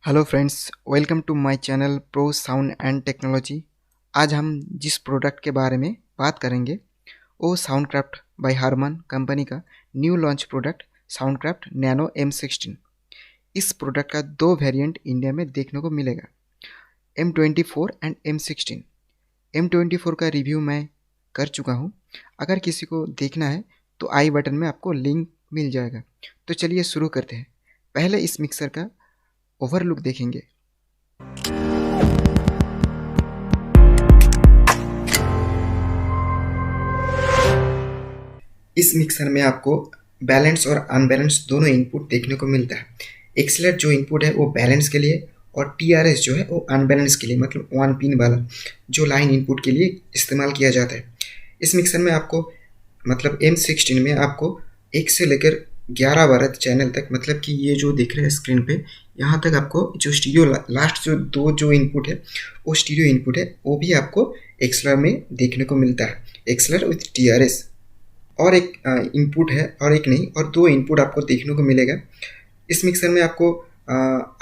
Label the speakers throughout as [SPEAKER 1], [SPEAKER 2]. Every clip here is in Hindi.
[SPEAKER 1] Hello friends, welcome to my channel pro sound and technology. आज हम जिस प्रोडक्ट के बारे में बात करेंगे वो साउंडक्राफ्ट बाय हारमान कंपनी का new launch product Soundcraft nano M16। इस प्रोडक्ट का दो वेरिएंट इंडिया में देखने को मिलेगा, M24 एंड M16। M24 का रिव्यू मैं कर चुका हूँ। अगर किसी को देखना है तो आई बटन में आपको लिंक मिल जाएगा। तो चलिए शुरू करते हैं। पहले इस मिक्सर का ओवरलुक देखेंगे। इस मिक्सर में आपको बैलेंस और अनबैलेंस दोनों इनपुट देखने को मिलता है। एक्सेलर जो इनपुट है वो बैलेंस के लिए और TRS जो है वो अनबैलेंस के लिए, मतलब 1 पिन वाला जो लाइन इनपुट के लिए इस्तेमाल किया जाता है। इस मिक्सर में आपको मतलब M16 में आपको 1 से लेकर 11-12 चैनल तक, मतलब कि ये जो दिख रहा है स्क्रीन पे यहाँ तक आपको जो स्टीरियो लास्ट जो इनपुट है वो स्टीरियो इनपुट है, वो भी आपको एक्सेलर में देखने को मिलता है। एक्सेलर विथ TRS और एक इनपुट है और एक नहीं, और दो इनपुट आपको देखने को मिलेगा। इस मिक्सर में आपको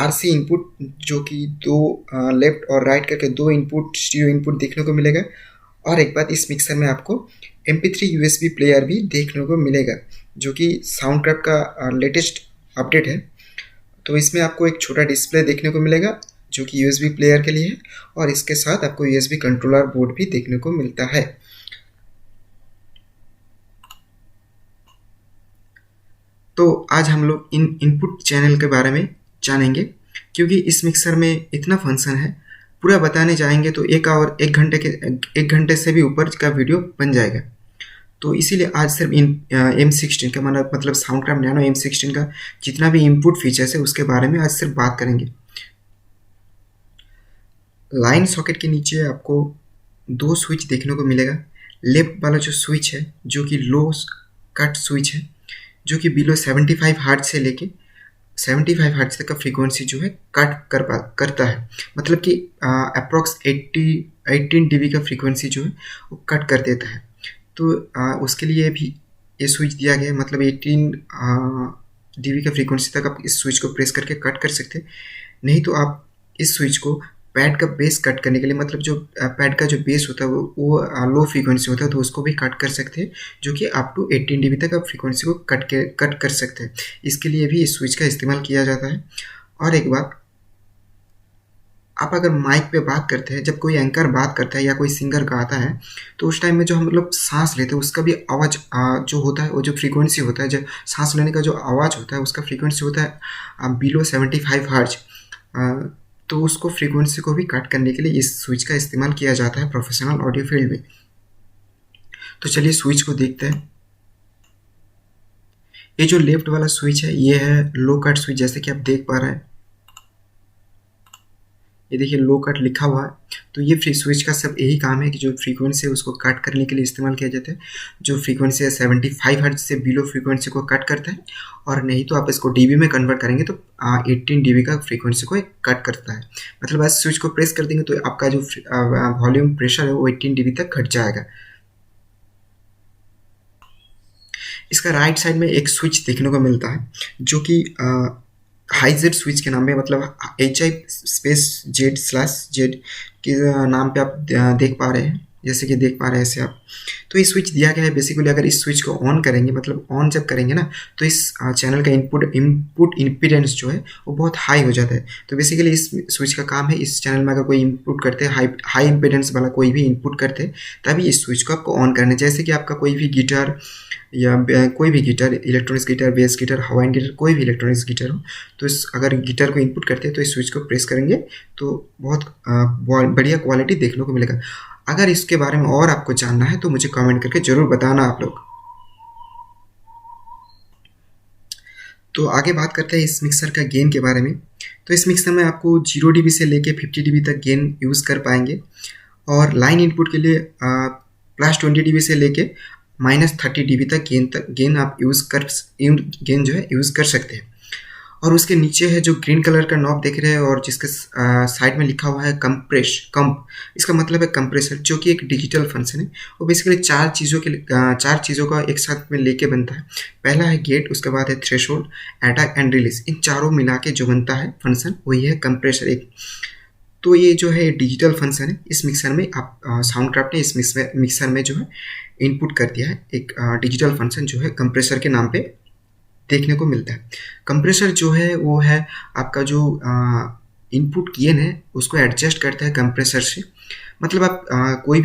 [SPEAKER 1] RC इनपुट जो कि दो लेफ्ट और राइट करके दो इनपुट स्टीरियो इनपुट देखने को मिलेगा। और एक बात, इस मिक्सर में आपको MP3 USB प्लेयर भी देखने को मिलेगा जो कि साउंडक्राफ्ट का लेटेस्ट अपडेट है। तो इसमें आपको एक छोटा डिस्प्ले देखने को मिलेगा जो कि USB प्लेयर के लिए है, और इसके साथ आपको USB कंट्रोलर बोर्ड भी देखने को मिलता है। तो आज हम लोग इन इनपुट चैनल के बारे में जानेंगे, क्योंकि इस मिक्सर में इतना फंक्शन है, पूरा बताने जाएंगे तो एक घंटे से भी ऊपर का वीडियो बन जाएगा। तो इसीलिए आज सिर्फ इन M16 का मतलब साउंडक्राफ्ट नैनो M16 का जितना भी इनपुट फीचर्स है उसके बारे में आज सिर्फ बात करेंगे। लाइन सॉकेट के नीचे आपको दो स्विच देखने को मिलेगा। लेफ्ट वाला जो स्विच है जो कि लो कट स्विच है, जो कि बिलो 75 हर्ट्ज से लेके 75 हर्ट्ज तक का फ्रीक्वेंसी जो है करता है, मतलब कि अप्रॉक्स 18 dB का फ्रीक्वेंसी जो है वो कट कर देता है। तो उसके लिए भी ये स्विच दिया गया है, मतलब 18 dB का फ्रीक्वेंसी तक आप इस स्विच को प्रेस करके कट कर सकते हैं। नहीं तो आप इस स्विच को पैड का बेस कट करने के लिए, मतलब जो पैड का जो बेस होता है वो लो फ्रीक्वेंसी होता है, तो उसको भी कट कर सकते हैं, जो कि अप टू 18 dB तक आप फ्रीक्वेंसी को कट कर सकते हैं। इसके लिए भी इस स्विच का इस्तेमाल किया जाता है। और एक बात, आप अगर माइक पे बात करते हैं, जब कोई एंकर बात करता है या कोई सिंगर गाता है, तो उस टाइम में जो हम लोग सांस लेते हैं उसका भी आवाज़ जो होता है, वो जो फ्रीक्वेंसी होता है, जब सांस लेने का जो आवाज़ होता है उसका फ्रीक्वेंसी होता है बिलो 75 हर्ट्ज। तो उसको फ्रीक्वेंसी को भी कट करने के लिए इस स्विच का इस्तेमाल किया जाता है प्रोफेशनल ऑडियो फील्ड में। तो चलिए स्विच को देखते हैं। ये जो लेफ्ट वाला स्विच है ये है लो कट स्विच, जैसे कि आप देख पा रहे हैं। ये देखिए लो कट लिखा हुआ है। तो ये स्विच का सब यही काम है कि जो फ्रीक्वेंसी है उसको कट करने के लिए इस्तेमाल किया जाता है। जो फ्रीक्वेंसी है 75 हर्ट्ज से बिलो फ्रीक्वेंसी को कट करता है, और नहीं तो आप इसको डीबी में कन्वर्ट करेंगे तो 18 dB का फ्रीक्वेंसी को कट करता है। मतलब बस स्विच को प्रेस कर देंगे तो आपका जो वॉल्यूम प्रेशर है वो 18 dB तक घट जाएगा। इसका राइट साइड में एक स्विच देखने को मिलता है जो कि हाईजेड स्विच के नाम पे, मतलब HI/Z/Z के नाम पे आप देख पा रहे हैं, जैसे कि देख पा रहे हैं ऐसे आप। तो ये स्विच दिया गया है बेसिकली, अगर इस स्विच को ऑन करेंगे, मतलब ऑन जब करेंगे ना, तो इस चैनल का इनपुट इम्पीडेंस जो है वो बहुत हाई हो जाता है। तो बेसिकली इस स्विच का काम है, इस चैनल में अगर कोई इनपुट करते हैं हाई इम्पीडेंस वाला कोई भी इनपुट करते हैं, तभी इस स्विच को आपको ऑन करना है। जैसे कि आपका कोई भी गिटार या कोई भी guitar, electronics guitar, bass guitar, Hawaiian guitar, कोई भी इलेक्ट्रॉनिक्स गिटार हो, तो इस अगर गिटार को इनपुट करते हैं तो इस स्विच को प्रेस करेंगे तो बहुत बढ़िया क्वालिटी देखने को मिलेगा। अगर इसके बारे में और आपको जानना है तो मुझे कमेंट करके ज़रूर बताना आप लोग। तो आगे बात करते हैं इस मिक्सर का गेन के बारे में। तो इस मिक्सर में आपको 0 dB से लेके 50 dB तक गेन यूज़ कर पाएंगे, और लाइन इनपुट के लिए +20 dB से लेके -30 dB तक गेन आप गेन जो है यूज़ कर सकते हैं। और उसके नीचे है जो ग्रीन कलर का नॉब देख रहे हैं और जिसके साइड में लिखा हुआ है कंप। इसका मतलब है कंप्रेसर, जो कि एक डिजिटल फंक्शन है। वो बेसिकली चार चीज़ों का एक साथ में लेके बनता है। पहला है गेट, उसके बाद है थ्रेशोल्ड, अटैक एंड रिलीज। इन चारों मिला के जो बनता है फंक्शन वही है कंप्रेसर एक। तो ये जो है डिजिटल फंक्शन है। इस मिक्सर में आप साउंडक्राफ्ट ने इस मिक्सर में जो है इनपुट कर दिया है एक डिजिटल फंक्शन जो है कंप्रेसर के नाम पे देखने को मिलता है। कंप्रेसर जो है वो है आपका जो इनपुट गेन है उसको एडजस्ट करता है कंप्रेसर से। मतलब आप कोई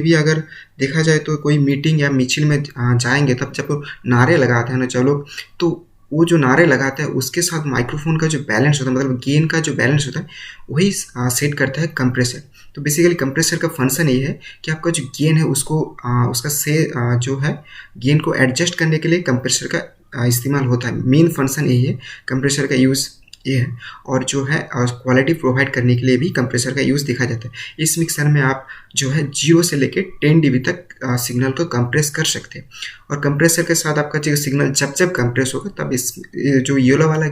[SPEAKER 1] भी अगर देखा जाए तो कोई मीटिंग या मिचिल में जाएंगे तब जब नारे लगाते हैं ना जो लोग, तो वो जो नारे लगाता है उसके साथ माइक्रोफोन का जो बैलेंस होता है, मतलब गेन का जो बैलेंस होता है वही सेट करता है कंप्रेसर। तो बेसिकली कंप्रेसर का फंक्शन ये है कि आपका जो गेन है उसको जो है गेन को एडजस्ट करने के लिए कंप्रेसर का इस्तेमाल होता है। मेन फंक्शन यही है, कंप्रेसर का यूज़ ये है। और जो है क्वालिटी प्रोवाइड करने के लिए भी कंप्रेसर का यूज़ देखा जाता है। इस मिक्सर में आप जो है 0 से लेके 10 dB तक सिग्नल को कंप्रेस कर सकते हैं। और कंप्रेसर के साथ आपका जो सिग्नल जब कंप्रेस होगा तब इस जो येलो वाला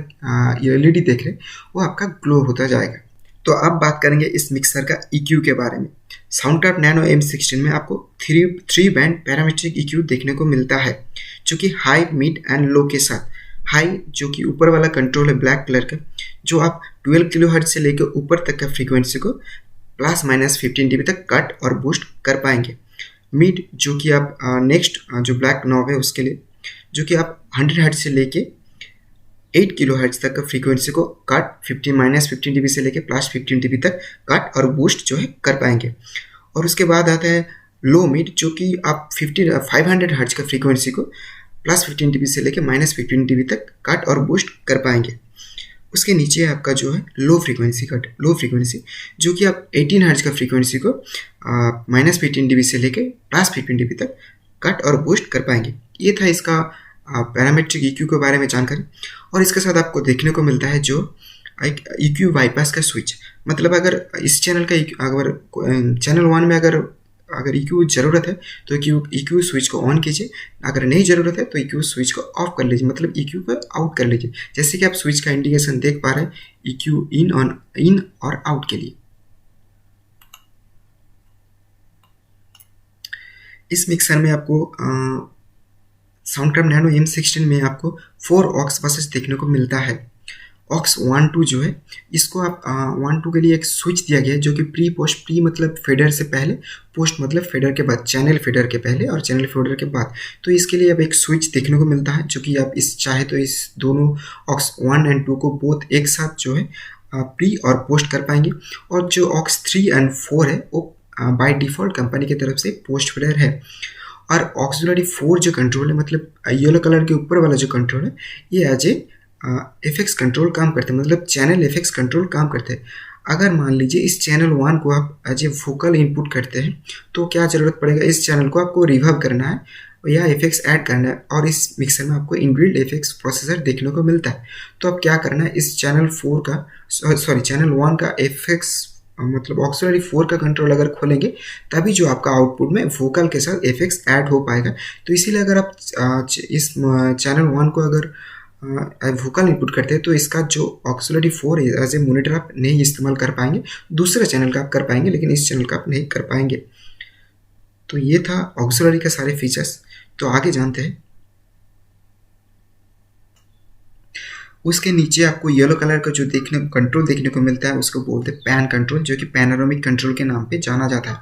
[SPEAKER 1] LED देख रहे हैं वो आपका ग्लो होता जाएगा। तो अब बात करेंगे इस मिक्सर का EQ के बारे में। साउंडक्राफ्ट नैनो M16 में आपको 3 बैंड पैरामीट्रिक EQ देखने को मिलता है, जो कि हाई, मिड एंड लो के साथ। हाई जो कि ऊपर वाला कंट्रोल है ब्लैक कलर का, जो आप 12 किलोहर्ट्ज से लेकर ऊपर तक का फ्रीक्वेंसी को ±15 dB तक कट और बूस्ट कर पाएंगे। मिड जो कि आप नेक्स्ट जो ब्लैक नॉब है उसके लिए, जो कि आप 100 हर्ट्ज से लेके 8 किलोहर्ट्ज तक का फ्रीक्वेंसी को कट 15 dB से लेके +15 dB तक कट और बूस्ट जो है कर पाएंगे। और उसके बाद आता है लो मिड, जो कि आप 500 हर्ट्ज का फ्रीक्वेंसी को +15 dB से लेके -15 dB तक कट और बूस्ट कर पाएंगे। उसके नीचे आपका जो है लो फ्रीक्वेंसी, जो कि आप 18 हर्ट्ज का फ्रीक्वेंसी को -15 dB से लेके +15 dB तक कट और बूस्ट कर पाएंगे। ये था इसका पैरामीट्रिक EQ के बारे में जानकारी। और इसके साथ आपको देखने को मिलता है जो एक EQ बाईपास का स्विच। मतलब अगर इस चैनल का अगर चैनल 1 में अगर EQ ज़रूरत है तो EQ स्विच को ऑन कीजिए, अगर नहीं ज़रूरत है तो EQ स्विच को ऑफ कर लीजिए, मतलब EQ को आउट कर लीजिए। जैसे कि आप स्विच का इंडिकेशन देख पा रहे हैं EQ इन और आउट के लिए। इस मिक्सर में आपको साउंडक्राफ्ट नैनो M16 में आपको 4 ऑक्स बसेस देखने को मिलता है। ऑक्स 1 2 जो है इसको आप 1 2 के लिए एक स्विच दिया गया है, जो कि प्री मतलब फेडर से पहले, पोस्ट मतलब फेडर के बाद, चैनल फेडर के पहले और चैनल फेडर के बाद। तो इसके लिए अब एक स्विच देखने को मिलता है, जो कि आप चाहे तो इस दोनों ऑक्स 1 एंड 2 को बोथ एक साथ जो है प्री और पोस्ट कर पाएंगे। और जो ऑक्स 3 एंड 4 है वो बाय डिफ़ॉल्ट कंपनी की तरफ से पोस्ट फेडर है। और ऑक्सिलरी 4 जो कंट्रोल है, मतलब येलो कलर के ऊपर वाला जो कंट्रोल है, ये एज ए FX कंट्रोल काम करते हैं, मतलब चैनल FX कंट्रोल काम करते हैं। अगर मान लीजिए इस चैनल 1 को आप एज ए वोकल इनपुट करते हैं तो क्या ज़रूरत पड़ेगा, इस चैनल को आपको रिवर्ब करना है या FX ऐड करना है। और इस मिक्सर में आपको इनबिल्ट FX प्रोसेसर देखने को मिलता है। तो अब क्या करना है, इस चैनल 1 का FX मतलब ऑक्सिलरी 4 का कंट्रोल अगर खोलेंगे तभी जो आपका आउटपुट में वोकल के साथ FX ऐड हो पाएगा। तो इसीलिए अगर आप इस चैनल 1 को अगर वोकल इनपुट करते हैं तो इसका जो ऑक्सिलरी 4 है एज ए मॉनिटर आप नहीं इस्तेमाल कर पाएंगे। दूसरे चैनल का आप कर पाएंगे लेकिन इस चैनल का आप नहीं कर पाएंगे। तो ये था ऑक्सिलरी के सारे फीचर्स। तो आगे जानते हैं। उसके नीचे आपको येलो कलर का जो कंट्रोल देखने को मिलता है उसको बोलते हैं पैन कंट्रोल, जो कि पैनोरामिक कंट्रोल के नाम पे जाना जाता है।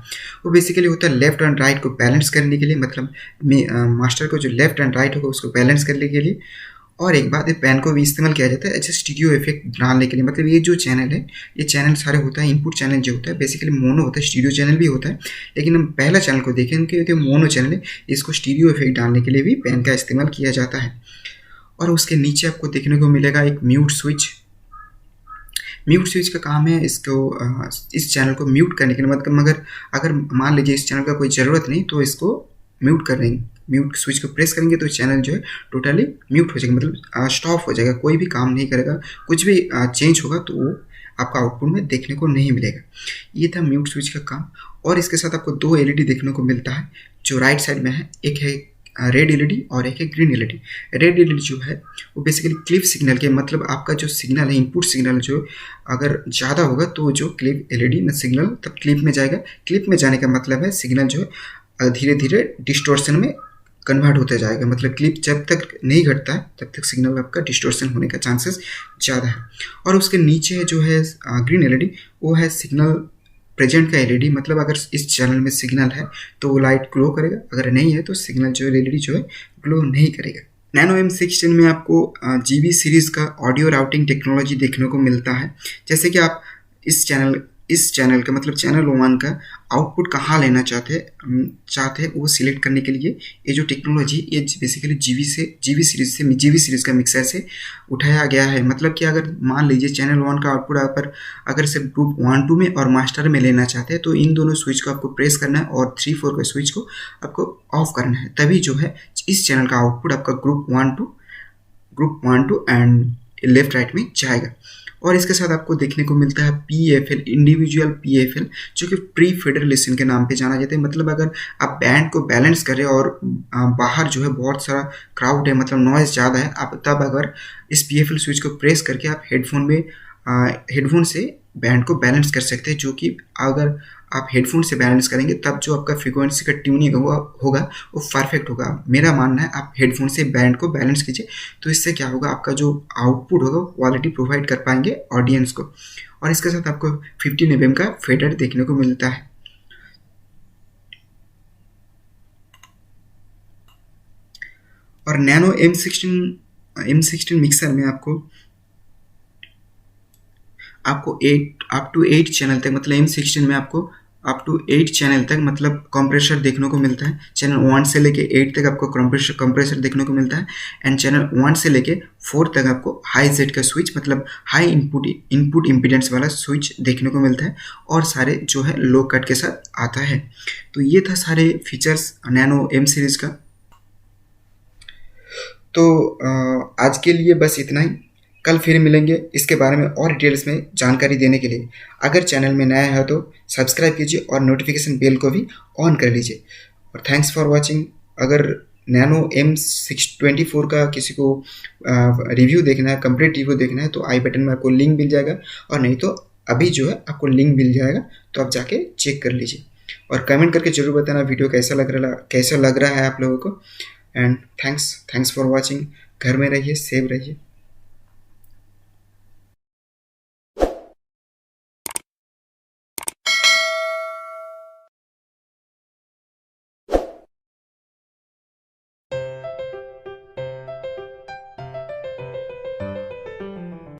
[SPEAKER 1] वो बेसिकली होता है लेफ्ट एंड राइट को बैलेंस करने के लिए, मतलब मास्टर को जो लेफ्ट एंड राइट होगा उसको बैलेंस करने के लिए। और एक बात, पैन को भी इस्तेमाल किया जाता है एज ए स्टीरियो इफेक्ट डालने के लिए। मतलब ये जो चैनल है, ये चैनल सारे होता है, इनपुट चैनल जो होता है बेसिकली मोनो होता है, स्टीरियो चैनल भी होता है। लेकिन हम पहला चैनल को देखें क्योंकि मोनो चैनल है, इसको स्टीरियो इफेक्ट डालने के लिए भी पैन का इस्तेमाल किया जाता है। और उसके नीचे आपको देखने को मिलेगा एक म्यूट स्विच। म्यूट स्विच का काम है इसको इस चैनल को म्यूट करने के लिए, मतलब अगर मान लीजिए इस चैनल का कोई ज़रूरत नहीं तो इसको म्यूट कर देंगे। म्यूट स्विच को प्रेस करेंगे तो चैनल जो है टोटली म्यूट हो जाएगा, मतलब स्टॉप हो जाएगा, कोई भी काम नहीं करेगा। कुछ भी चेंज होगा तो वो आपका आउटपुट में देखने को नहीं मिलेगा। ये था म्यूट स्विच का काम। और इसके साथ आपको 2 LED देखने को मिलता है जो राइट साइड में है। एक है रेड एलईडी और एक है ग्रीन एलईडी। रेड एलईडी जो है वो बेसिकली क्लिप सिग्नल के, मतलब आपका जो सिग्नल है, इनपुट सिग्नल जो अगर ज़्यादा होगा तो जो क्लिप एलईडी में सिग्नल तब क्लिप में जाएगा। क्लिप में जाने का मतलब है सिग्नल जो है धीरे धीरे डिस्टोर्शन में कन्वर्ट होता जाएगा, मतलब क्लिप जब तक नहीं घटता है तब तक सिग्नल आपका डिस्टोर्शन होने का चांसेस ज़्यादा है। और उसके नीचे जो है ग्रीन एलईडी, वो है सिग्नल प्रेजेंट का एलईडी, मतलब अगर इस चैनल में सिग्नल है तो वो लाइट ग्लो करेगा, अगर नहीं है तो सिग्नल जो एलईडी जो है ग्लो नहीं करेगा। नैनो M16 में आपको GB सीरीज़ का ऑडियो राउटिंग टेक्नोलॉजी देखने को मिलता है। जैसे कि आप इस चैनल का मतलब चैनल 1 का आउटपुट कहाँ लेना चाहते हैं वो सिलेक्ट करने के लिए ये जो टेक्नोलॉजी, ये बेसिकली जीबी सीरीज़ का मिक्सर से उठाया गया है। मतलब कि अगर मान लीजिए चैनल 1 का आउटपुट आप अगर सिर्फ ग्रुप 1 2 में और मास्टर में लेना चाहते हैं तो इन दोनों स्विच को आपको प्रेस करना है और 3 4 के स्विच को आपको ऑफ करना है, तभी जो है इस चैनल का आउटपुट आपका ग्रुप 1 2 एंड लेफ्ट राइट में जाएगा। और इसके साथ आपको देखने को मिलता है PFL, इंडिविजुअल PFL, जो कि प्री फेडर लिसन के नाम पे जाना जाता है। मतलब अगर आप बैंड को बैलेंस करें और बाहर जो है बहुत सारा क्राउड है, मतलब नॉइज़ ज़्यादा है, आप तब अगर इस PFL स्विच को प्रेस करके आप हेडफोन से बैंड को बैलेंस कर सकते हैं, जो कि अगर आप हेडफोन से बैलेंस करेंगे तब जो आपका फ्रीक्वेंसी का ट्यूनिंग होगा वो परफेक्ट होगा। मेरा मानना है आप हेडफोन से बैंड को बैलेंस कीजिए, तो इससे क्या होगा, आपका जो आउटपुट होगा क्वालिटी प्रोवाइड कर पाएंगे ऑडियंस को। और इसके साथ आपको 15 mm का फेडर देखने को मिलता है। और नैनो M16 मिक्सर में आपको 8 चैनल तक, मतलब M16 में आपको अप टू 8 चैनल तक मतलब कंप्रेसर देखने को मिलता है। चैनल 1 से लेके 8 तक आपको कंप्रेसर देखने को मिलता है, एंड चैनल 1 से लेके 4 तक आपको हाई जेड का स्विच, मतलब हाई इनपुट इम्पीडेंस वाला स्विच देखने को मिलता है, और सारे जो है लो कट के साथ आता है। तो ये था सारे फीचर्स नैनो M सीरीज़ का। तो आज के लिए बस इतना ही। कल फिर मिलेंगे इसके बारे में और डिटेल्स में जानकारी देने के लिए। अगर चैनल में नया है तो सब्सक्राइब कीजिए और नोटिफिकेशन बेल को भी ऑन कर लीजिए। और थैंक्स फॉर वाचिंग। अगर नैनो M624 का किसी को रिव्यू देखना है, कंप्लीट रिव्यू देखना है, तो आई बटन में आपको लिंक मिल जाएगा, और नहीं तो अभी जो है आपको लिंक मिल जाएगा, तो आप जाके चेक कर लीजिए। और कमेंट करके जरूर बताना वीडियो कैसा लग रहा है आप लोगों को। And thanks for watching. घर में रहिए, सेफ रहिए।